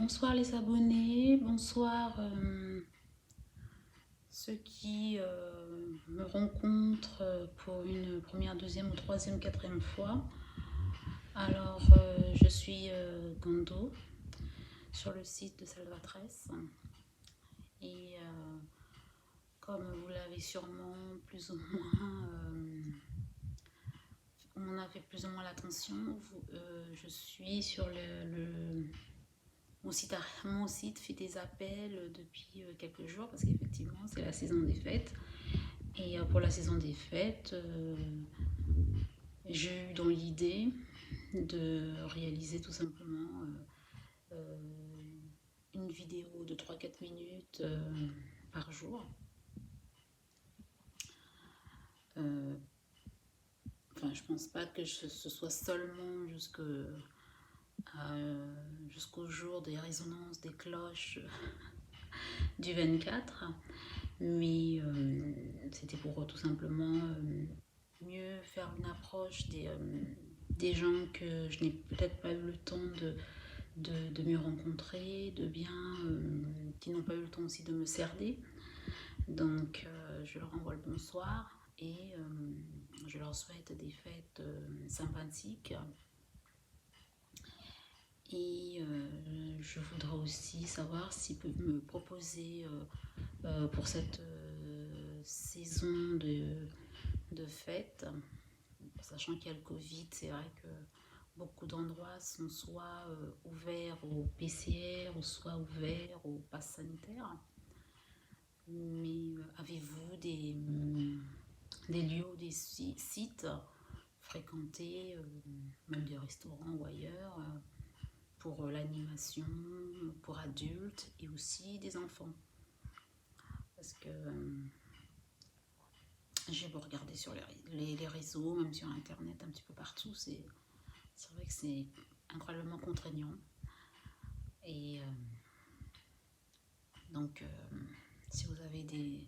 Bonsoir les abonnés, bonsoir ceux qui me rencontrent pour une première, deuxième ou troisième, quatrième fois. Alors je suis Gando sur le site de Salvatresse et comme vous l'avez sûrement plus ou moins, on a fait plus ou moins l'attention, je suis sur mon site fait des appels depuis quelques jours parce qu'effectivement c'est la saison des fêtes et pour la saison des fêtes j'ai eu dans l'idée de réaliser tout simplement une vidéo de 3-4 minutes par jour. Enfin, je pense pas que ce soit seulement jusqu'au jour des résonances des cloches du 24, mais c'était pour tout simplement mieux faire une approche des gens que je n'ai peut-être pas eu le temps de mieux rencontrer, qui n'ont pas eu le temps aussi de me cerner. Donc je leur envoie le bonsoir et je leur souhaite des fêtes sympathiques. Et je voudrais aussi savoir s'ils peuvent me proposer pour cette saison de fêtes, sachant qu'il y a le Covid, c'est vrai que beaucoup d'endroits sont soit ouverts au PCR ou soit ouverts au pass sanitaire. Mais avez-vous des lieux ou des sites fréquentés, même des restaurants ou ailleurs, pour l'animation, pour adultes et aussi des enfants? Parce que j'ai beau regarder sur les réseaux, même sur internet, un petit peu partout, c'est vrai que c'est incroyablement contraignant. Et donc si vous avez des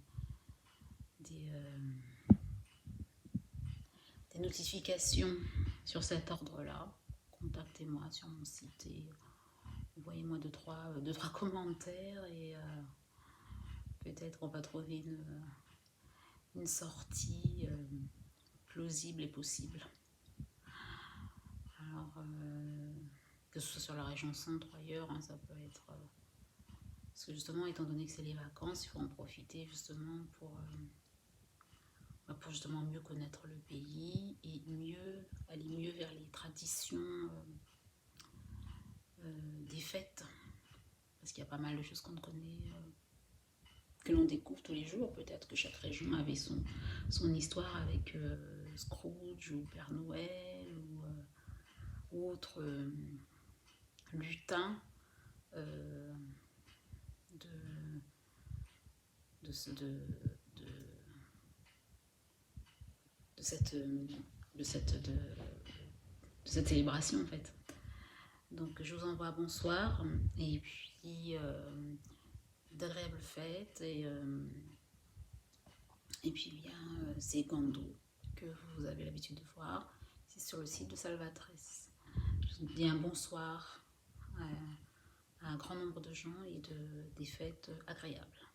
notifications sur cet ordre-là, contactez-moi sur mon site et envoyez-moi deux, trois commentaires et peut-être on va trouver une sortie plausible et possible. Alors, que ce soit sur la région centre ou ailleurs, ça peut être... parce que justement, étant donné que c'est les vacances, il faut en profiter justement pour justement mieux connaître le pays et aller mieux vers les traditions des fêtes. Parce qu'il y a pas mal de choses qu'on ne connaît, que l'on découvre tous les jours. Peut-être que chaque région avait son histoire avec Scrooge ou Père Noël ou autre lutin de cette célébration en fait. Donc je vous envoie bonsoir et puis d'agréables fêtes et puis bien c'est Gando que vous avez l'habitude de voir, c'est sur le site de Salvatresse. Je vous dis un bonsoir à un grand nombre de gens et des fêtes agréables.